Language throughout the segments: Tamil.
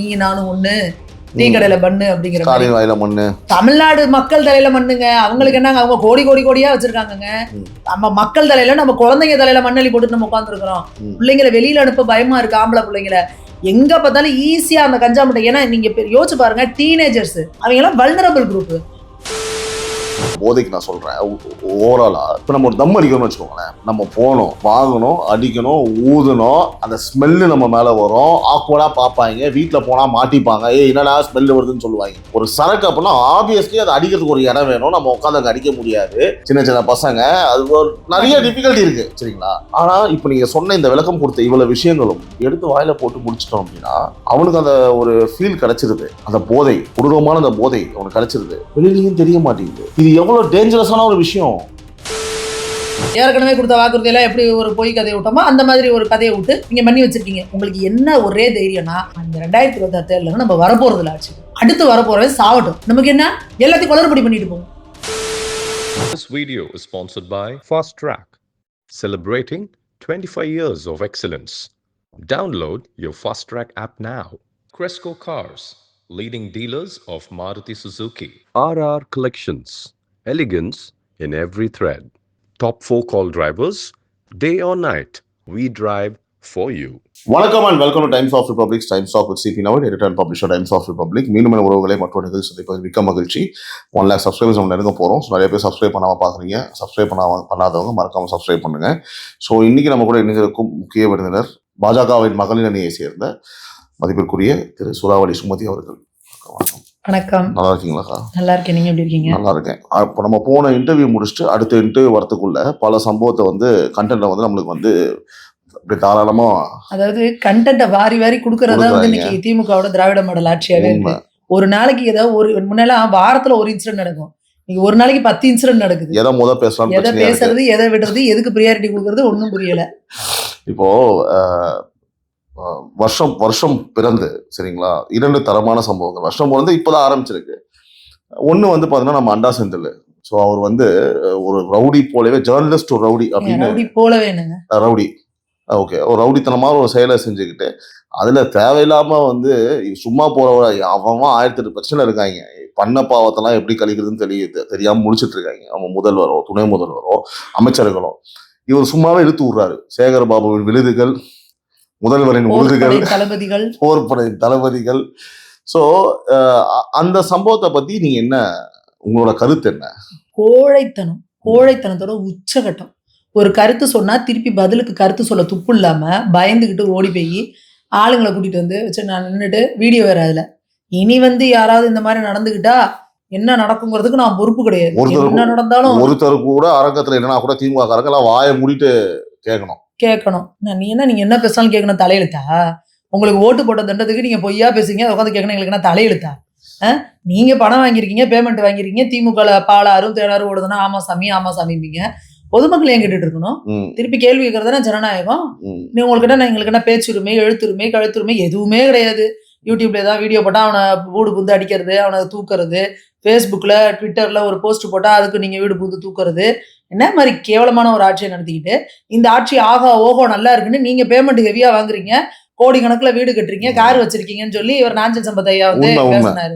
நீ நானும் ஒண்ணு டீ கடையில பண்ணு அப்படிங்கிற ஸ்டாலின் வாயில மண்ணு. தமிழ்நாடு மக்கள் தலையில மண்ணுங்க. அவங்களுக்கு என்னங்க, அவங்க கோடி கோடி கோடியா வச்சிருக்காங்க. நம்ம மக்கள் தலையில நம்ம குழந்தைங்க தலையில மண்ணள்ளி போட்டு நம்ம உட்காந்துருக்கிறோம். பிள்ளைங்களை வெளியில அனுப்ப பயமா இருக்கு. ஆம்பளை பிள்ளைங்களை எங்க பார்த்தாலும் ஈஸியா அந்த கஞ்சா முட்டை. ஏன்னா நீங்க யோசிச்சு பாருங்க, டீனேஜர்ஸ் அவங்க எல்லாம் வல்னரபிள் குரூப். போதைக்கு நான் சொல்றேன் ஓவராலா. இப்போ நம்ம ஒரு தம் அடிக்கணும்னு வச்சுக்கோங்களேன், நம்ம போகணும், வாங்கணும், அடிக்கணும், ஊதணும், அந்த ஸ்மெல்லு நம்ம மேல வரும், ஆக்வர்டா பார்ப்பாங்க, வீட்டில் போனா மாட்டிப்பாங்க, என்னடா ஸ்மெல் வருதுன்னு சொல்லுவாங்க. ஒரு சரக்கு அப்படின்னா ஆப்வியஸ்லி அதை அடிக்கிறதுக்கு ஒரு இடம் வேணும், நம்ம உட்காந்து அங்கே அடிக்க முடியாது. சின்ன சின்ன பசங்க, அது ஒரு நிறைய டிஃபிகல்ட்டி இருக்கு, சரிங்களா? ஆனா இப்போ நீங்க சொன்ன இந்த விளக்கம் கொடுத்த இவ்வளவு விஷயங்களும் எடுத்து வாயில போட்டு முடிச்சிட்டோம் அப்படின்னா அவனுக்கு அந்த ஒரு ஃபீல் கிடைச்சிருது, அந்த போதை, கொடூரமான அந்த போதை அவனுக்கு கிடைச்சிருது, வெளியிலையும் தெரிய மாட்டேங்குது. இது எவ்வளவு டேஞ்சரஸான ஒரு விஷயம். ஏற்கனவே கொடுத்த வாக்குறுதியெல்லாம் எப்படி ஒரு பொய் கதையை விட்டோமோ அந்த மாதிரி ஒரு கதையை விட்டு நீங்க பண்ணி வச்சிருக்கீங்க. உங்களுக்கு என்ன ஒரே தைரியம்னா, அந்த 2026 தேர்தல நம்ம வரப்போறதுல ஆச்சு, அடுத்து வரப்போறவே சாவட்டும், நமக்கு என்ன எல்லாத்தையும் குளறுபடி பண்ணிட்டு போகும். This video is sponsored by Fast Track, celebrating 25 years of excellence. Download your Fast Track app now. Cresco Cars, leading dealers of Maruti Suzuki. RR Collections, elegance in every thread. Top 4 call drivers, day or night, we drive for you. வணக்கம் and welcome to Times of Republic. Times of with CB Naval, editor and publisher Times of Republic. மீண்டும் உறவுகளை மற்றொரு நிகழ்ச்சி சந்திப்பது மிக்க மகிழ்ச்சி. 1 lakh சப்ஸ்கிரைபர்ஸ் நம்ம நெருங்க போகிறோம். ஸோ நிறைய பேர் சப்ஸ்கிரைப் பண்ணாமல் பார்க்குறீங்க. சப்ஸ்கிரைப் பண்ணாதவங்க மறக்காமல் சப்ஸ்கிரைப் பண்ணுங்க. ஸோ இன்னைக்கு நம்ம கூட இணைந்திருக்கும் முக்கிய விருந்தினர் பாஜகவின் மகளிர் அணியை சேர்ந்த மதிப்பிற்குரிய திரு சூறாவளி சுமதி அவர்கள். வணக்கம். நல்லா இருக்கீங்களா? நல்லா இருக்கேன், நீங்க எப்படி இருக்கீங்க? நல்லா இருக்கேன். இப்போ நம்ம போன இன்டர்வியூ முடிச்சுட்டு அடுத்த இன்டர்வியூ வரத்துக்குள்ள பல சம்பவத்தை கண்டென்ட்டை நம்மளுக்கு அப்படி தாராளமா, அதாவது கண்டென்ட்டை வாரி வாரி கொடுக்கறதா இன்னைக்கு திமுகவோட திராவிட மாடல் ஆட்சியாவே இருக்கு. ஒரு நாளைக்கு ஏதாவது ஒரு முன்னெல்லாம் வாரத்துல ஒரு இன்சிடென்ட் நடக்கும், இன்னைக்கு ஒரு நாளைக்கு 10 இன்சிடென்ட் நடக்குது. எதை பேசலாம், எதை பேசுறது, எதை விடுறது, எதுக்கு ப்ரியாரிட்டி கொடுக்கறது ஒன்றும் புரியல. இப்போ வருஷம் பிறந்து, சரிங்களா, 2 தரமான சம்பவங்கள். வருஷம் பிறந்து இப்போதான் ஆரம்பிச்சிருக்கு. ஒன்று பார்த்தீங்கன்னா நம்ம அண்டா செந்தில். ஸோ அவர் ஒரு ரவுடி போலவே, ஜேர்னலிஸ்ட் ஒரு ரவுடி அப்படின்னு போலவே ரவுடி, ஓகே, ஒரு ரவுடித்தனமாக ஒரு செயலை செஞ்சுக்கிட்டு அதில் தேவையில்லாமல் சும்மா போகிறவர அவன் 1008 பிரச்சனை இருக்காங்க. பண்ண பாவத்தெல்லாம் எப்படி கழிக்கிறதுன்னு தெரியாமல் முடிச்சுட்டு இருக்காங்க. அவங்க முதல்வரோ துணை முதல்வரோ அமைச்சர்களும் இவர் சும்மாவே இழுத்து விடுறாரு. சேகர் பாபுவின் விருதுகள், முதல்வரின் விருதுகள், தளபதிகள், போர்படை தளபதிகள். ஸோ அந்த சம்பவத்தை பத்தி நீங்க என்ன, உங்களோட கருத்து என்ன? கோழைத்தனத்தோட உச்சகட்டம். ஒரு கருத்து சொன்னா திருப்பி பதிலுக்கு கருத்து சொல்ல துப்பு இல்லாம பயந்துகிட்டு ஓடி போய் ஆளுங்களை கூட்டிட்டு வச்சு நான் நின்றுட்டு வீடியோ வேற. அதுல இனி யாராவது இந்த மாதிரி நடந்துகிட்டா என்ன நடக்குங்கிறதுக்கு நான் பொறுப்பு கிடையாது. என்ன நடந்தாலும் ஒருத்தர் கூட அரங்கத்துல என்னன்னா கூட திமுக காரங்கெல்லாம் வாயை மூடிட்டு கேட்கணும். நீங்க என்ன பேசாலும் கேட்கணும். தலையெழுத்தா? உங்களுக்கு ஓட்டு போட்ட தண்டத்துக்கு நீங்க பொய்யா பேசுறீங்க, அதை உட்காந்து கேட்கணும். எங்களுக்கு என்ன தலையெழுத்தா? நீங்க பணம் வாங்கியிருக்கீங்க, பேமெண்ட் வாங்கிருக்கீங்க, திமுக பாலாரும் தேடாரும் ஓடுதுன்னா ஆமா சாமிங்க. பொதுமக்கள் ஏன் கேட்டுட்டு இருக்கணும்? திருப்பி கேள்வி கேட்கறதுனா ஜனநாயகம். நீ உங்களுக்கு எங்களுக்கு என்ன பேச்சுரிமை, எழுத்துரிமை, கழுத்துரிமை எதுவுமே கிடையாது. யூடியூப்ல ஏதாவது வீடியோ போட்டா அவனை வீடு புந்து அடிக்கிறது, அவனை தூக்குறது, ஃபேஸ்புக்ல ட்விட்டர்ல ஒரு போஸ்ட் போட்டா அதுக்கு நீங்க வீடு புந்து தூக்குறது, என்ன மாதிரி கேவலமான ஒரு ஆட்சியை நடத்திக்கிட்டு இந்த ஆட்சி ஆகா ஓஹோ நல்லா இருக்குன்னு நீங்க பேமெண்ட் ஹெவியா வாங்குறீங்க, கோடி கணக்குல வீடு கட்டுறீங்க, கார் வச்சிருக்கீங்கன்னு சொல்லி இவர் நாஞ்சல் சம்பத் ஐயா பேசினாரு.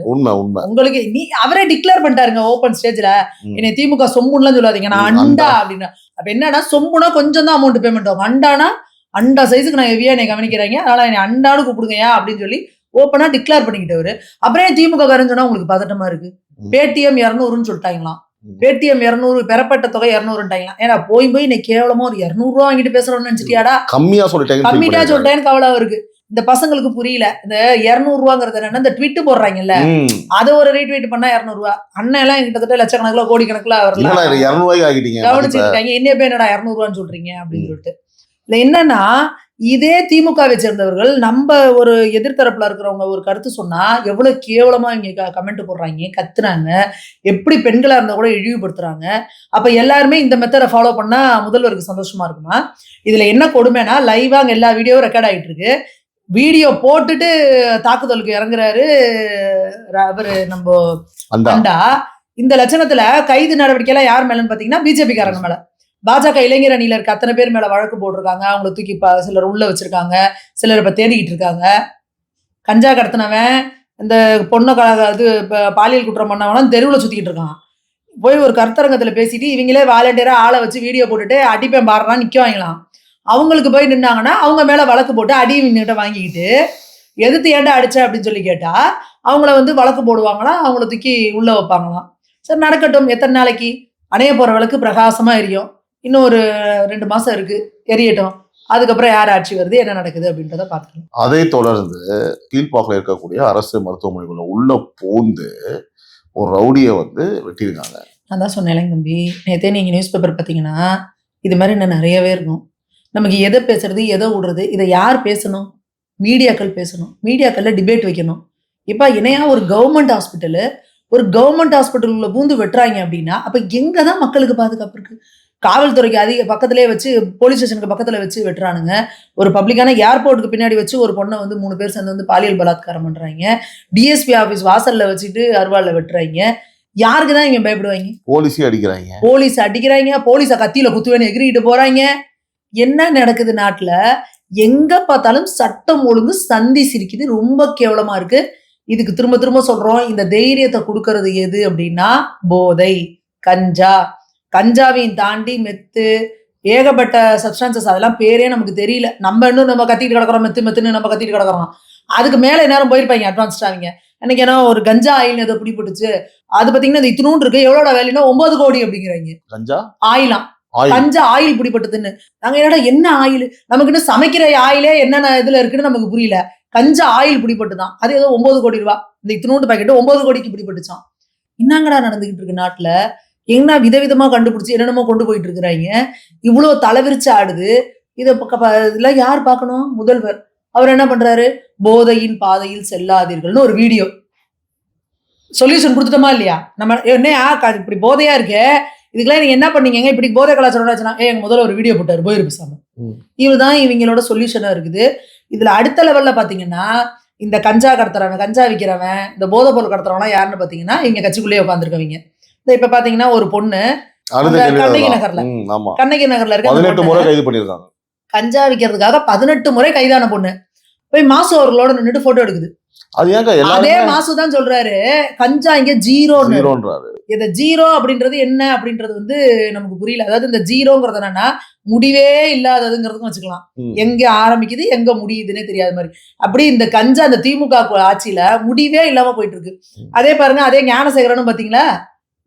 உங்களுக்கு அவரே டிக்ளேர் பண்ணிட்டாருங்க ஓபன் ஸ்டேஜ்ல, என்னை திமுக சொம்புன்னு சொல்லாதீங்க, நான் அண்டா அப்படின்னா. அப்ப என்னன்னா, சொம்புனா கொஞ்சம் தான் அமௌண்ட் பேமெண்ட் ஆகும், அண்டானா அண்டா சைஸுக்கு நான் ஹெவியா என்னை கவனிக்கிறாங்க, அதனால என்னை அண்டானு கூப்பிடுங்க அப்படின்னு சொல்லி ஓப்பனா டிக்ளேர் பண்ணிக்கிட்டவரு. அப்புறம் திமுக காரன்னு சொன்னா உங்களுக்கு பதட்டமா இருக்கு. பேடிஎம் 200ன்னு சொல்லிட்டாங்களாம். பேடிஎம் 200 பெறப்பட்ட தொகை 200ன்ட்டாங்களா? ஏன்னா போய் இன்னைக்கு கேவலமா ஒரு 200 ரூபா வாங்கிட்டு பேசுறோம்னு நினைச்சிட்டியாடா? கம்மியா சொல்லிட்டேன்னு கவலை இருக்கு. இந்த பசங்களுக்கு புரியல. இந்த 200 ரூபாங்கிறது என்னன்னா, இந்த ட்வீட் போடுறாங்கல்ல, அதை ஒரு ரீட்வீட் பண்ணா 200 ரூபா. அண்ணன் எல்லாம் கிட்டத்தட்ட லட்சக்கணக்கில் கோடி கணக்குல கவனிச்சுட்டு இருக்காங்க. இன்னைய பேர் என்னடா 200 ரூபான்னு சொல்றீங்க அப்படின்னு சொல்லிட்டு. இல்ல என்னன்னா, இதே திமுகவை சேர்ந்தவர்கள் நம்ம ஒரு எதிர்த்தரப்புல இருக்கிறவங்க ஒரு கருத்து சொன்னா எவ்வளவு கேவலமா இங்க கமெண்ட் போடுறாங்க, கத்துறாங்க, எப்படி பெண்களா இருந்தா கூட இழிவுபடுத்துறாங்க. அப்ப எல்லாருமே இந்த மெத்தடை ஃபாலோ பண்ணா முதல்வருக்கு சந்தோஷமா இருக்குமா? இதுல என்ன கொடுமைனா, லைவா அங்க எல்லா வீடியோவும் ரெக்கார்ட் ஆயிட்டு இருக்கு. வீடியோ போட்டுட்டு தாக்குதலுக்கு இறங்குறாரு அவரு நம்ம அண்டா. இந்த லட்சணத்துல கைது நடவடிக்கை எல்லாம் யார் மேலன்னு பாத்தீங்கன்னா பிஜேபி காரங்க மேல. பாஜக இளைஞர் அணியில இருக்க அத்தனை பேர் மேல வழக்கு போட்டிருக்காங்க. அவங்களை தூக்கி சிலர் உள்ள வச்சிருக்காங்க, சிலர் இப்ப தேடிக்கிட்டு இருக்காங்க. கஞ்சா கடத்தினவன் இந்த பொண்ணை இது பாலியல் குற்றம் பண்ணவனும் தெருவில் சுத்திக்கிட்டு இருக்கான். போய் ஒரு கருத்தரங்கத்துல பேசிட்டு இவங்களே வாலண்டியரா ஆளை வச்சு வீடியோ போட்டுட்டு அடிப்பேன் பாடுறான் நிற்கவாங்களாம். அவங்களுக்கு போய் நின்னாங்கன்னா அவங்க மேல வழக்கு போட்டு அடி இவங்ககிட்ட வாங்கிக்கிட்டு எதிர்த்து ஏன்டா அடிச்ச அப்படின்னு சொல்லி கேட்டா அவங்கள வந்து வழக்கு போடுவாங்களாம், அவங்கள தூக்கி உள்ள வைப்பாங்களாம். சரி நடக்கட்டும், எத்தனை நாளைக்கு அணைய போற வழக்கு பிரகாசமா எரியும், இன்னும் ஒரு 2 மாசம் இருக்கு, எரியட்டும். அதுக்கப்புறம் யார் ஆட்சி வருது, என்ன நடக்குது அப்படின்றத பார்த்துக்கலாம். அதை தொடர்ந்து கீழ்ப்பாக்கில் இருக்கக்கூடிய அரசு மருத்துவமனைக்குள்ள உள்ள பூந்து ஒரு ரவுடியை வந்து வெட்டியிருக்காங்க. நான் தான் சொன்னேன் தம்பி, நேற்றே நீங்கள் நியூஸ் பேப்பர் பார்த்தீங்கன்னா இது மாதிரி இன்னும் நிறையவே இருக்கும். நமக்கு எதை பேசுறது எதை விடுறது, இதை யார் பேசணும்? மீடியாக்கள் பேசணும், மீடியாக்களில் டிபேட் வைக்கணும். இப்போ இணையா ஒரு கவர்மெண்ட் ஹாஸ்பிட்டலுக்குள்ள பூந்து வெட்டுறாங்க அப்படின்னா அப்போ எங்கே தான் மக்களுக்கு பாதுகாப்பு இருக்கு? காவல்துறைக்கு அதிக பக்கத்துலேயே வச்சு, போலீஸ் ஸ்டேஷனுக்கு பக்கத்தில் வச்சு வெட்டுறானுங்க. ஒரு பப்ளிக்கான ஏர்போர்ட்டுக்கு பின்னாடி வச்சு ஒரு பொண்ணை வந்து 3 பேர் சேர்ந்து வந்து பாலியல் பலாத்காரம் பண்ணுறாங்க. டிஎஸ்பி ஆஃபீஸ் வாசலில் வச்சுட்டு அருவாளில் வெட்டுறாங்க. யாருக்கு தான் இவங்க பயப்படுவாங்க? போலீஸே அடிக்கிறாங்க, போலீஸை கத்தியில குத்துவேன்னு எகிரிட்டு போறாங்க. என்ன நடக்குது நாட்டுல? எங்க பார்த்தாலும் சட்டம் ஒழுங்கு சந்தி சிரிக்குது, ரொம்ப கேவலமா இருக்கு. இதுக்கு திரும்ப திரும்ப சொல்றோம், இந்த தைரியத்தை கொடுக்கறது எது அப்படின்னா போதை, கஞ்சாவையும் தாண்டி மெத்து, ஏகப்பட்ட சப்ஸ்டான்சஸ், அதெல்லாம் பேரே நமக்கு தெரியல. நம்ம இன்னும் நம்ம கத்திட்டு கிடக்குறோம், மெத்துன்னு நம்ம கத்திட்டு கிடக்குறோம். அதுக்கு மேல நேரம் போயிருப்பாங்க அட்வான்ஸ்டா அவங்க. எனக்கு ஏன்னா ஒரு கஞ்சா ஆயில் ஏதோ பிடிபட்டுச்சு, அது பாத்தீங்கன்னா இது இத்தினூன் இருக்கு, எவ்வளோட வேலைன்னா 9 கோடி அப்படிங்கிறாங்க. கஞ்சா ஆயில் பிடிபட்டதுன்னு. நாங்க என்னடா என்ன ஆயில், நமக்கு இன்னும் சமைக்கிற ஆயிலே என்னென்ன இதுல இருக்குன்னு நமக்கு புரியல. கஞ்சா ஆயில் பிடிபட்டுதான், அது ஏதோ 9 கோடி ரூபாய், இந்த இத்தினூண்டு பாக்கெட்டு 9 கோடிக்கு பிடிபட்டுச்சான். என்னங்கடா நடந்துகிட்டு இருக்கு நாட்டுல? என்ன விதவிதமா கண்டுபிடிச்சு என்னென்னமோ கொண்டு போயிட்டு இருக்கிறாங்க. இவ்வளவு தலைவிரிச்சு ஆடுது. இதெல்லாம் யார் பார்க்கணும்? முதல்வர். அவர் என்ன பண்றாரு? போதையின் பாதையில் செல்லாதீர்கள்னு ஒரு வீடியோ சொல்யூஷன் கொடுத்துட்டோமா இல்லையா? நம்ம என்ன இப்படி போதையா இருக்கு, இதுக்கெல்லாம் நீங்க என்ன பண்ணீங்க, இப்படி போதை கலாச்சாரம் எங்க முதல்ல ஒரு வீடியோ போட்டாரு, போயிரு பேசாம. இதுதான் இவங்களோட சொல்யூஷனா இருக்குது. இதுல அடுத்த லெவல்ல பாத்தீங்கன்னா இந்த கஞ்சா கடத்துறவன், கஞ்சா விற்கிறவன், இந்த போதை பொருள் கடத்துறவனா யாருன்னு பாத்தீங்கன்னா இவங்க கட்சிக்குள்ளேயே உட்காந்துருக்கவங்க. இப்ப பாத்தீங்கன்னா ஒரு பொண்ணு கண்ணகி நகர்ல இருக்க கஞ்சா விற்கிறதுக்காக 18 முறை கைதான பொண்ணு போய் மாசு அவர்களோட நின்னுட்டு போட்டோ எடுக்குது. அதே மாசு தான் சொல்றாரு கஞ்சா இங்க ஜீரோன்றாரு. இந்த ஜீரோ அப்படின்றது என்ன அப்படின்றது வந்து நமக்கு புரியல. அதாவது இந்த ஜீரோங்கிறது என்னன்னா முடிவே இல்லாததுங்கிறதுக்கும் வச்சுக்கலாம். எங்க ஆரம்பிக்குது எங்க முடியுதுன்னே தெரியாத மாதிரி. அப்படி இந்த கஞ்சா அந்த திமுக ஆட்சியில முடிவே இல்லாம போயிட்டு இருக்கு. அதே பாருங்க, அதே ஞானசேகரனும் பாத்தீங்களா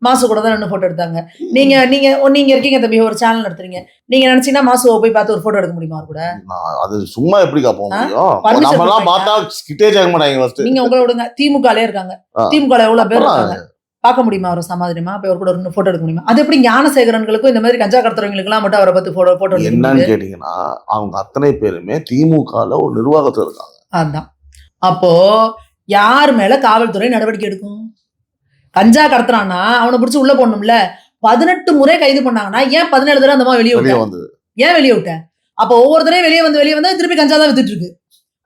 மாசு கூட தான் 2 போட்டோ எடுத்தாங்க. நீங்க இருக்கீங்க தம்பி, ஒரு சேனல் நடத்துறீங்க, நீங்க நினைச்சீங்கன்னா மாசுவை போய் பார்த்து ஒரு போட்டோ எடுக்க முடியுமா? கூட அது சும்மா எப்படி போக முடியும்? நீங்க உங்களை விடுங்க, திமுகலே இருக்காங்க, திமுக எவ்வளவு பேர் இருக்காங்க, பார்க்க முடியுமா? அவர் சமாதானமா போய் ஒரு கூட போட்டோ எடுக்க முடியுமா? அது எப்படி ஞானசேகரன்களுக்கும் இந்த மாதிரி கஞ்சா கடத்துறவங்களுக்கு எல்லாம் மட்டும் அவரை பத்தி போட்டோ என்னன்னு கேட்டீங்கன்னா அவங்க அத்தனை பேருமே திமுகல ஒரு நிர்வாகத்துல இருக்காங்க. அதுதான். அப்போ யார் மேல காவல்துறை நடவடிக்கை எடுக்கும்? கஞ்சா கடத்துறான்னா அவனை பிடிச்சி உள்ள போடணும்ல. 18 முறை கைது பண்ணாங்கன்னா ஏன் 17 தடவை அந்த மாதிரி வெளியே விட்ட? ஏன் வெளியே விட்ட? அப்போ ஒவ்வொரு தடவையும் வெளியே வந்தா திருப்பி கஞ்சா தான் வித்துட்டு இருக்கு.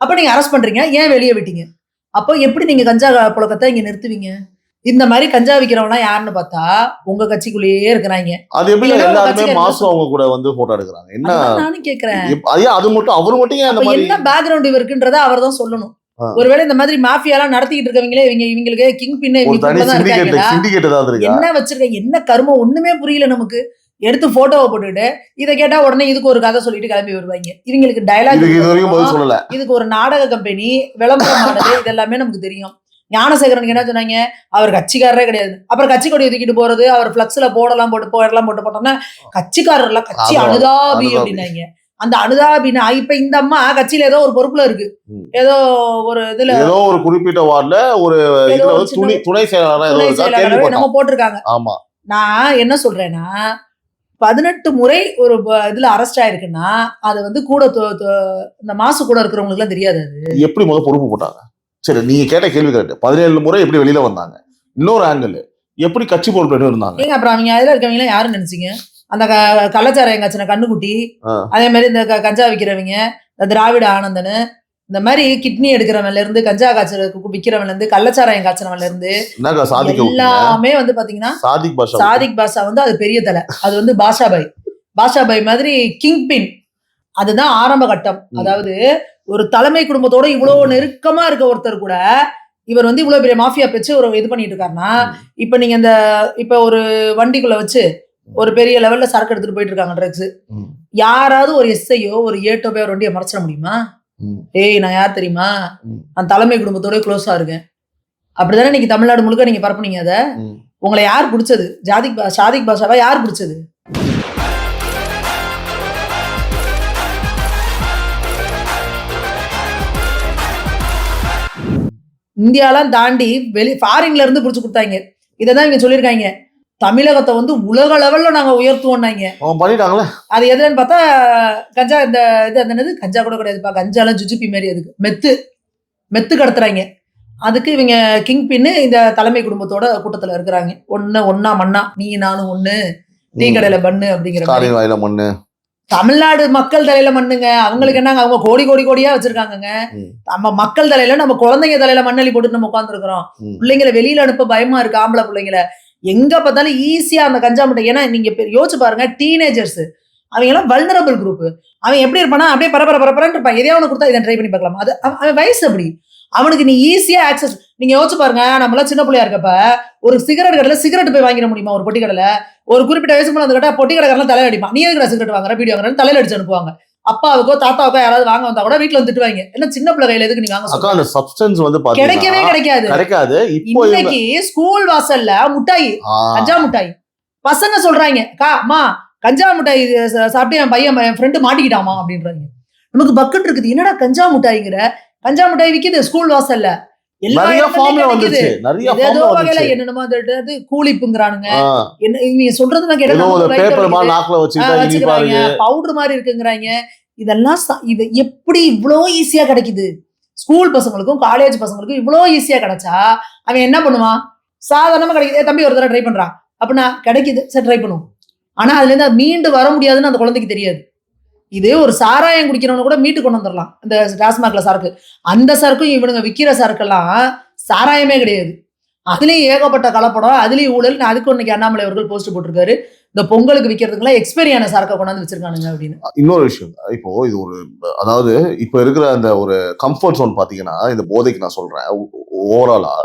அப்ப நீங்க அரெஸ்ட் பண்றீங்க, ஏன் வெளியே விட்டீங்க? அப்போ எப்படி நீங்க கஞ்சா புழக்கத்தை இங்க நிறுத்துவீங்க? இந்த மாதிரி கஞ்சா விக்கிறவனா யாருன்னு பார்த்தா உங்க கட்சிக்குள்ளேயே இருக்கிறாங்க. அது எப்படி எல்லாருமே மாசு அவங்க கூட வந்து போட்டோ எடுக்கிறாங்க? என்ன நானும் கேக்குறேன், அது மட்டும் அவர் மட்டும் என்ன பேக்ரவுண்ட் இருக்குன்றத அவர் தான் சொல்லணும். ஒருவேளை இந்த மாதிரி மாஃபியாலாம் நடத்திக்கிட்டு இருக்கவங்களே இவங்களுக்கு கிங் பின்ன என்ன வச்சிருக்க, என்ன கருமம் ஒண்ணுமே புரியல நமக்கு. எடுத்து போட்டோவை போட்டுட்டு இதை கேட்டா உடனே இதுக்கு ஒரு கதை சொல்லிட்டு கிளம்பி வருவாங்க. இவங்களுக்கு டைலாக், இதுக்கு ஒரு நாடக கம்பெனி, விளம்பரமானது, இதெல்லாமே நமக்கு தெரியும். ஞானசேகரனுக்கு என்ன சொன்னாங்க? அவர் கட்சிக்காரரே கிடையாது. அப்புறம் கட்சி கொடியை தூக்கிட்டு போறது, அவர் பிளக்ஸ்ல போட்டோம்னா கட்சிக்காரர்ல கட்சி அனுதாபி அப்படின்னாங்க. அந்த அனுதாபினா இப்ப இந்த அம்மா கட்சியில ஏதோ ஒரு பொறுப்புல இருக்கு, ஏதோ ஒரு இதுல ஏதோ ஒரு குறிப்பிட்ட வார்டுல ஒரு துணை செயலாளர் நம்ம போட்டிருக்காங்க. ஆமா, நான் என்ன சொல்றேன்னா 18 முறை ஒரு இதுல அரெஸ்ட் ஆயிருக்குன்னா அது வந்து கூட இந்த மாசு கூட இருக்கிறவங்களுக்கு எல்லாம் தெரியாது. அது எப்படி முதல் பொறுப்பு போட்டாங்க? சரி, நீங்க கேட்ட கேள்வி கரெக்ட். 17 முறை எப்படி வெளியில வந்தாங்க? இன்னொரு ஆங்கிள், எப்படி கட்சி பொறுப்பு இருந்தாங்க? அப்புறம் அவங்க அதுல இருக்கவங்க யாரும் நினைச்சீங்க? அந்த கள்ளச்சாராயம் காய்ச்சின கண்ணுக்குட்டி, அதே மாதிரி இந்த கஞ்சா விற்கிறவங்க, இந்த திராவிட ஆனந்தனு, இந்த மாதிரி கிட்னி எடுக்கிறவன்ல இருந்து, கஞ்சா காய்ச்சல் விற்கிறவன்ல இருந்து, கள்ளச்சாராயம் காய்ச்சனவன்ல இருந்து எல்லாமே வந்து பாத்தீங்கன்னா சாதிக் பாஷா வந்து அது பெரிய தலை. அது வந்து பாஷா பாய் மாதிரி கிங் பின். அதுதான் ஆரம்ப கட்டம். அதாவது ஒரு தலைமை குடும்பத்தோட இவ்வளவு நெருக்கமா இருக்க ஒருத்தர் கூட இவர் வந்து இவ்வளவு பெரிய மாஃபியா வச்சு ஒரு இது பண்ணிட்டு இருக்காருன்னா, இப்ப நீங்க இப்ப ஒரு வண்டிக்குள்ள வச்சு ஒரு பெரிய லெவல்ல சரக்கு எடுத்துட்டு போயிட்டு இருக்காங்க ட்ரக்ஸ். யாராவது ஒரு எஸ்ஐயோ ஒரு ஏட்டோ போய் ஒரு வண்டியை மறைச்சிட முடியுமா? ஏய் நான் யார் தெரியுமா? நான் தலைமை குடும்பத்தோட க்ளோஸா இருக்கேன். அப்படிதானே இன்னைக்கு தமிழ்நாடு முழுக்க நீங்க பரப்புனீங்க. அத உங்களை யார் பிடிச்சது? சாதிக் பாஷாவா யார் பிடிச்சது? இந்தியாலாம் தாண்டி ஃபாரின்ல இருந்து பிடிச்சு கொடுத்தாங்க. இதான் இவங்க சொல்லியிருக்காங்க, தமிழகத்தை வந்து உலக லெவல்ல நாங்க உயர்த்துவோம்னாங்க. பண்ணிட்டாங்களே. அது எதுன்னு பார்த்தா கஞ்சா, இந்த இது என்னது, கஞ்சா கூட கிடையாதுப்பா, கஞ்சாலாம் ஜுஜுப்பி மாதிரி, அதுக்கு மெத்து கடத்துறாங்க. அதுக்கு இவங்க கிங் பின்னு இந்த தலைமை குடும்பத்தோட கூட்டத்துல இருக்கிறாங்க. ஒன்னா மண்ணா, நீ நானும் ஒண்ணு, டீ கடையில பண்ணு அப்படிங்கிற மண்ணு. தமிழ்நாடு மக்கள் தலையில மண்ணுங்க. அவங்களுக்கு என்னங்க, அவங்க கோடி கோடி கோடியா வச்சிருக்காங்க. நம்ம மக்கள் தலையில, நம்ம குழந்தைங்க தலையில மண்ணள்ளி போட்டு நம்ம உட்கார்ந்து இருக்கிறோம். பிள்ளைங்களை வெளியில அனுப்ப பயமா இருக்கு. ஆம்பளை பிள்ளைங்களை எங்க பார்த்தாலும் ஈஸியா அந்த கஞ்சா முட்டை. ஏன்னா நீங்க யோசிச்சு பாருங்க, டீனேஜர்ஸ் அவங்க எல்லாம் வல்னரபிள் குரூப். அவன் எப்படி இருப்பானா, அப்படியே பரபரன்னு இருப்பான். எதையோ ஒன்று கொடுத்தா இதை ட்ரை பண்ணி பார்க்கலாம். அது அவன் வயசு அப்படி. அவனுக்கு நீ ஈஸியா ஆக்சஸ். நீங்க யோசிச்சு பாருங்க, நம்ம எல்லாம் சின்ன பிள்ளையா இருக்கப்ப ஒரு சிகரெட் கடையில சிகரெட் போய் வாங்கிட முடியுமா? ஒரு பொட்டி கடையில ஒரு குறிப்பிட்ட வயசுக்கு மேல வந்து கேட்டா பொட்டி கடைக்காரலாம் தலையில அடிப்பான். நீ எதுக்கு சிகரெட் வாங்குற, பீடி வாங்குறேன்னு தலையில அடிச்சு அனுப்புவாங்க. அப்பாவுக்கோ தாத்தாவுக்கோ யாராவது வாங்க வந்தா கூட வீட்டுல வந்து திட்டுவாங்க. என்ன சின்ன பிள்ளை கையில எதுக்கு நீ வாங்க? அந்த சப்ஸ்டன்ஸ் வந்து கிடைக்கவே கிடைக்காது. இன்னைக்கு ஸ்கூல் வாசல்ல முட்டாய், கஞ்சா முட்டாய். பசங்க சொல்றாங்க, அம்மா கஞ்சா முட்டாய் சாப்பிட்டு என் பையன் என் ஃப்ரெண்டு மாட்டிக்கிட்டாமா அப்படின்றாங்க. நமக்கு பக்கெட் இருக்குது, என்னடா கஞ்சா முட்டாய்ங்கிற? கஞ்சா முட்டாய் விக்குது ஸ்கூல் வாசல்ல. என்னென்னமோ கூலிப்புங்கிறானுங்க. என்ன சொல்றது பவுடர் மாதிரி இருக்குங்கிறாங்க. இதெல்லாம் இது எப்படி இவ்வளவு ஈஸியா கிடைக்குது? ஸ்கூல் பசங்களுக்கும் காலேஜ் பசங்களுக்கும் இவ்வளவு ஈஸியா கிடைச்சா அவன் என்ன பண்ணுவான்? சாதாரணமா கிடைக்குது, தம்பி ஒரு தடவை ட்ரை பண்றான் அப்படின்னா கிடைக்குது, சரி ட்ரை பண்ணுவோம். ஆனா அதுல இருந்து மீண்டு வர முடியாதுன்னு அந்த குழந்தைக்கு தெரியாது. இது ஒரு சாராயம் குடிக்கிறவனு கூட மீட்டு கொண்டு வந்துடலாம். இந்த டாஸ்மாக்ல சரக்கு, அந்த சரக்கும் இவனுங்க விற்கிற சரக்கெல்லாம் சாராயமே கிடையாது. அதுலயும் ஏகப்பட்ட கலப்படம், அதுலயும் ஊழல். அதுக்கு இன்னைக்கு அண்ணாமலை அவர்கள் போஸ்ட் போட்டிருக்காரு, இந்த பொங்கலுக்கு விற்கிறதுக்குலாம் எக்ஸ்பெரியான சரக்கை கொண்டாந்து வச்சிருக்கானுங்க அப்படின்னு. இன்னொரு விஷயம், இப்போ இது ஒரு, அதாவது இப்ப இருக்கிற அந்த ஒரு கம்ஃபர்ட் ஜோன் பாத்தீங்கன்னா, இந்த போதைக்கு நான் சொல்றேன் ஓவராலா.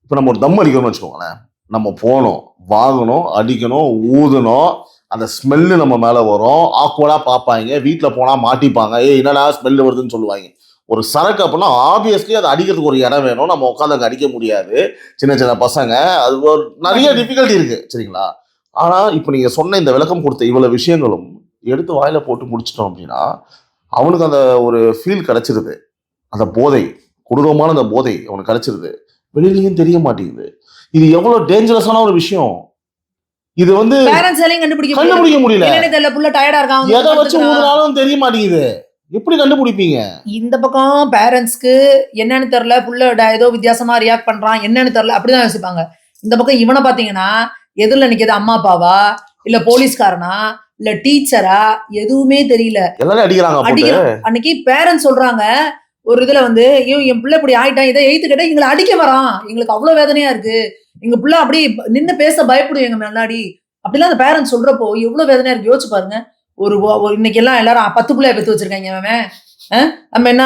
இப்ப நம்ம ஒரு தம் அடிக்கணும்னு வச்சுக்கோங்களேன், நம்ம போனோம், வாங்கணும், அடிக்கணும், ஊதணும், அந்த ஸ்மெல்லு நம்ம மேல வரும், ஆக்வர்டா பார்ப்பாங்க, வீட்டுல போனா மாட்டிப்பாங்க, என்னடா ஸ்மெல்லு வருதுன்னு சொல்லுவாங்க. ஒரு சரக்கு அப்படின்னா ஆப்வியஸ்லி அதை அடிக்கிறதுக்கு ஒரு இடம் வேணும், நம்ம உட்காந்து அங்கே அடிக்க முடியாது, சின்ன சின்ன பசங்க, அது ஒரு நிறைய டிஃபிகல்ட்டி இருக்கு, சரிங்களா? ஆனா இப்ப நீங்க சொன்ன இந்த விளக்கம் கொடுத்த இவ்வளவு விஷயங்களும் எடுத்து வாயில போட்டு முடிச்சிட்டோம் அப்படின்னா அவனுக்கு அந்த ஒரு ஃபீல் கிடைச்சிருது, அந்த போதை, கொடூரமான அந்த போதை அவனுக்கு கிடைச்சிருது, வெளியிலையும் தெரிய மாட்டேங்குது. இது எவ்வளவு டேஞ்சரஸான ஒரு விஷயம். இது வந்து கண்டுபிடிக்க முடியல, எதை வச்சு ஊதுனாலும் தெரிய மாட்டேங்குது. எப்படி கண்டுபிடிப்பீங்க? இந்த பக்கம் பேரண்ட்ஸ்க்கு என்னன்னு தெரியல, புள்ள ஏதோ வித்தியாசமா ரியாக்ட் பண்றான், என்னன்னு தெரியல, அப்படிதான் யோசிப்பாங்க. இந்த பக்கம் இவனை பாத்தீங்கன்னா எதிரில நிக்கிறது அம்மா அப்பாவா, இல்ல போலீஸ்காரனா, இல்ல டீச்சரா, எதுவுமே தெரியல, எல்லாரும் அடிக்கிறாங்க. அன்னைக்கு பேரண்ட்ஸ் சொல்றாங்க ஒரு இதுல வந்து, என் பிள்ளை இப்படி ஆயிட்டான், இதை எய்த்து கேட்டா எங்களை அடிக்க வரான், எங்களுக்கு அவ்வளவு வேதனையா இருக்கு, எங்க பிள்ளை அப்படி நின்று பேச பயப்படும் எங்க முன்னாடி அப்படிலாம் அந்த பேரண்ட்ஸ் சொல்றப்போ எவ்வளவு வேதனையா இருக்கு. யோசிச்சு பாருங்க. ஒரு இன்னைக்கு எல்லாம் எல்லாரும் 10 பிள்ளைய பெத்து வச்சிருக்காங்க. நம்ம என்ன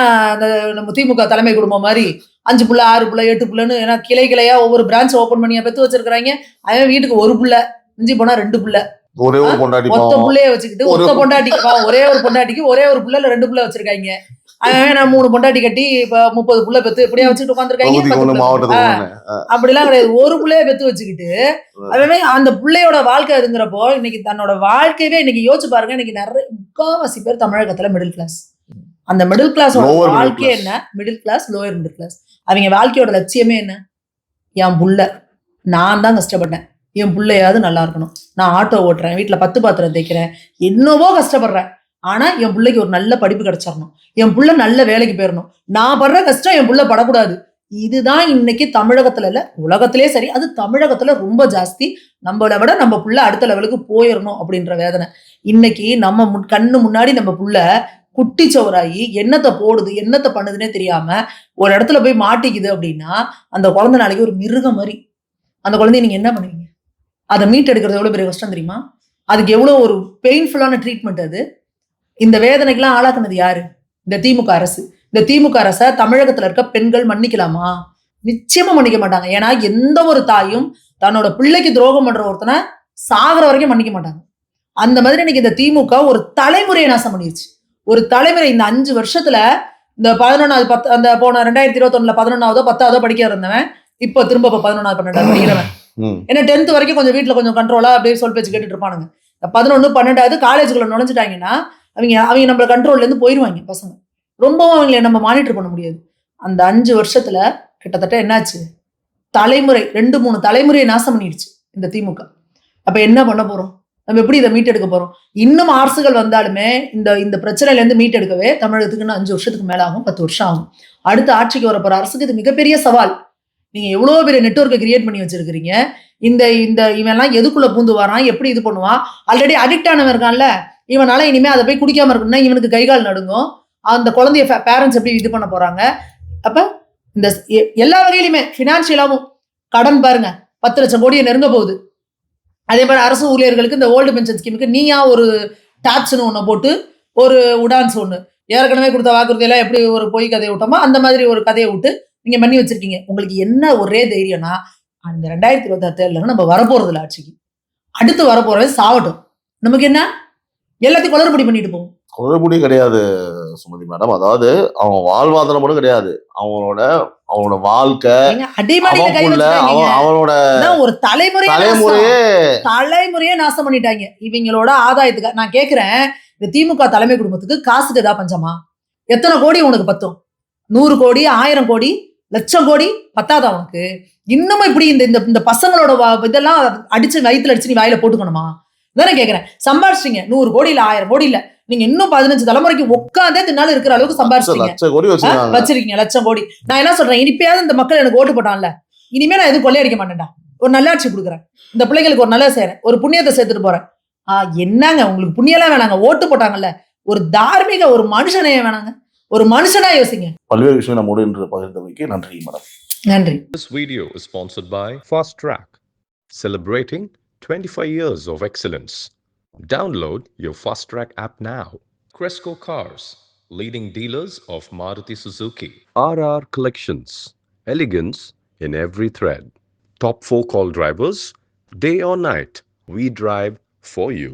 நம்ம திமுக தலைமை குடும்பம் மாதிரி 5 பிள்ளை 6 பிள்ளை 8 பிள்ளைன்னு, ஏன்னா கிளையா ஒவ்வொரு பிரான்ச் ஓபன் பண்ணி பெத்து வச்சிருக்காங்க. அவன் வீட்டுக்கு ஒரு பிள்ளை, மிஞ்சி போனா 2 பிள்ளை, ஒரே ஒரு பொண்டாட்டி, மொத்த பிள்ளைய வச்சுக்கிட்டு ஒத்த பொண்டாட்டிக்கு ஒரே ஒரு பொண்டாட்டிக்கு ஒரே ஒரு பிள்ளை 2 பிள்ளை வச்சிருக்காங்க. நான் 3 பொண்டாட்டி கட்டி இப்ப 30 புள்ள பெத்து இப்படியா வச்சுட்டு உட்காந்துருக்காங்க. அப்படிலாம் கிடையாது, ஒரு பிள்ளைய பெத்து வச்சுக்கிட்டு அவன் அந்த பிள்ளையோட வாழ்க்கை அதுங்கிறப்போ இன்னைக்கு தன்னோட வாழ்க்கையவே இன்னைக்கு யோசிச்சு பாருங்க. இன்னைக்கு நிறைய முக்காவாசி பேர் தமிழகத்துல மிடில் கிளாஸ். அந்த மிடில் கிளாஸ் வாழ்க்கை என்ன? Middle class, lower middle class. அவங்க வாழ்க்கையோட லட்சியமே என்ன? என் புள்ள, நான் தான் கஷ்டப்பட்டேன், என் பிள்ளையாவது நல்லா இருக்கணும், நான் ஆட்டோ ஓட்டுறேன், வீட்டுல 10 பாத்திரம் தேய்க்கிறேன், என்னவோ கஷ்டப்படுறேன், ஆனா என் பிள்ளைக்கு ஒரு நல்ல படிப்பு கிடைச்சிடணும், என் புள்ள நல்ல வேலைக்கு போயிடணும், நான் படுற கஷ்டம் என் புள்ள படக்கூடாது. இதுதான் இன்னைக்கு தமிழகத்துல இல்ல உலகத்திலே சரி, அது தமிழகத்துல ரொம்ப ஜாஸ்தி. நம்மளை விட நம்ம புள்ள அடுத்த லெவலுக்கு போயிடணும் அப்படின்ற வேதனை. இன்னைக்கு நம்ம கண்ணு முன்னாடி நம்ம புள்ள குட்டி சவராகி என்னத்தை போடுது என்னத்தை பண்ணுதுன்னே தெரியாம ஒரு இடத்துல போய் மாட்டிக்குது அப்படின்னா அந்த குழந்தை நாளைக்கு ஒரு மிருகம் மாதிரி. அந்த குழந்தைய நீங்க என்ன பண்ணுவீங்க? அதை மீட் எடுக்கிறது எவ்வளவு பெரிய கஷ்டம் தெரியுமா? அதுக்கு எவ்வளவு ஒரு பெயின்ஃபுல்லான ட்ரீட்மெண்ட் அது. இந்த வேதனைக்கெல்லாம் ஆளாக்குனது யாரு? இந்த திமுக அரசு. இந்த திமுக அரசை தமிழகத்துல இருக்க பெண்கள் மன்னிக்கலாமா? நிச்சயமா மன்னிக்க மாட்டாங்க. ஏன்னா எந்த ஒரு தாயும் தன்னோட பிள்ளைக்கு துரோகம் பண்ற ஒருத்தனை சாகுற வரைக்கும் மன்னிக்க மாட்டாங்க. அந்த மாதிரி இன்னைக்கு இந்த திமுக ஒரு தலைமுறையை நாசம் பண்ணிருச்சு. ஒரு தலைமுறை இந்த 5 வருஷத்துல இந்த 11வது அந்த போன 2021ல 11ஆவதோ 10ஆவதோ படிக்க இருந்தவன் இப்ப திரும்ப 11வது 12வது படிக்கிறவன். ஏன்னா 10th வரைக்கும் கொஞ்சம் வீட்டுல கொஞ்சம் கண்ட்ரோலா அப்படியே சொல் பேச்சு கேட்டுட்டு இருப்பானுங்க. 11 12வது காலேஜுக்குள்ள நுழைஞ்சிட்டாங்கன்னா அவங்க நம்ம கண்ட்ரோல்ல இருந்து போயிருவாங்க பசங்க. ரொம்பவும் அவங்களை நம்ம மானிட்டர் பண்ண முடியாது. அந்த 5 வருஷத்துல கிட்டத்தட்ட என்னாச்சு? தலைமுறை 2 3 தலைமுறையை நாசம் பண்ணிடுச்சு இந்த திமுக. அப்ப என்ன பண்ண போறோம்? நம்ம எப்படி இதை மீட்டெடுக்க போறோம்? இன்னும் அரசுகள் வந்தாலுமே இந்த பிரச்சனையில இருந்து மீட்டெடுக்கவே தமிழகத்துக்கு 5 வருஷத்துக்கு மேல ஆகும், 10 வருஷம் ஆகும். அடுத்த ஆட்சிக்கு வரப்போற அரசுக்கு இது மிகப்பெரிய சவால். நீங்க எவ்வளவு பெரிய நெட்வொர்க்கை கிரியேட் பண்ணி வச்சிருக்கீங்க. இவன் எல்லாம் எதுக்குள்ள பூந்து வரான், எப்படி இது பண்ணுவான்? ஆல்ரெடி அடிக்ட் ஆனவன் இருக்கான்ல, இவனால இனிமே அதை போய் குடிக்காம இருக்கணும்னா இவனுக்கு கைகால் நடுங்கும். அந்த குழந்தைய பேரண்ட்ஸ் எப்படி இது பண்ண போறாங்க? அப்ப இந்த எல்லா வகையிலுமே பினான்சியலாவும் கடன் பாருங்க 10 லட்சம் கோடியை நெருங்க போகுது. அதே மாதிரி அரசு ஊழியர்களுக்கு இந்த ஓல்டு பென்ஷன் ஸ்கீமுக்கு நீயா ஒரு டாக்ஸ்னு ஒண்ணு போட்டு ஒரு உடான்ஸ் ஒண்ணு ஏற்கனவே கொடுத்த வாக்குறுதியெல்லாம் எப்படி ஒரு பொய் கதையை விட்டோமோ அந்த மாதிரி ஒரு கதையை விட்டு நீங்க பண்ணி வச்சிருக்கீங்க. உங்களுக்கு என்ன ஒரே தைரியம்னா அந்த 2026 தேர்தல நம்ம வரப்போறது இல்லை ஆட்சிக்கு. அடுத்து வரப்போறது சாவட்டும். நமக்கு என்ன எல்லாத்தையும் குளறுபடி பண்ணிட்டு போவோம். குளறுபடி கிடையாது சுமதி மேடம். அதாவது அவன் வாழ்வாதாரம் மட்டும் கிடையாது, அவனோட வாழ்க்கை அவனோட ஒரு தலைமுறையே நாசம் பண்ணிட்டாங்க இவங்களோட ஆதாயத்துக்கு. நான் கேக்குறேன், இந்த திமுக தலைமை குடும்பத்துக்கு காசுக்கு ஏதாவது பஞ்சமா? எத்தனை கோடி உனக்கு பத்தும்? 100 கோடி 1000 கோடி லட்சம் கோடி பத்தாதா உனக்கு? இன்னமும் இப்படி இந்த பசங்களோட இதெல்லாம் அடிச்சு வயிற்றுல அடிச்சு நீ வாயில போட்டுக்கணுமா? தானே கேக்குறேன். சம்பாதிச்சிட்டீங்க 100 கோடி இல்ல 1000 கோடி இல்ல, நீங்க இன்னும் 15 தலைமுறைக்கு உட்காந்தே தின்னாலும் இருக்கிற அளவுக்கு சம்பாதிச்சிட்டீங்க, வச்சிருக்கீங்க லட்சம் கோடி. நான் என்ன சொல்றேன், இனிப்பையாவது இந்த மக்கள் எனக்கு ஓட்டு போட்டான்ல, இனிமே நான் எதுவும் கொள்ளையடிக்க மாட்டேன்டா. ஒரு நல்லாட்சி கொடுக்குறேன், இந்த பிள்ளைங்களுக்கு ஒரு நல்ல செய்யறேன், ஒரு புண்ணியத்தை சேர்த்துட்டு போறேன். என்னங்க உங்களுக்கு புண்ணியெல்லாம் வேணாங்க, ஓட்டு போட்டாங்கல்ல, ஒரு தார்மீக ஒரு மனுஷனே வேணாங்க, ஒரு மனுஷனா யோசிங்க. பல்வேறு விஷயம் நம்மோடு இன்று பகிர்ந்தமைக்கு நன்றி மேடம். நன்றி. This video is sponsored by Fast Track, celebrating 25 years of excellence. Download your Fast Track app now. Cresco Cars, leading dealers of Maruti Suzuki. RR Collections, elegance in every thread. Top 4 call drivers, day or night, we drive for you.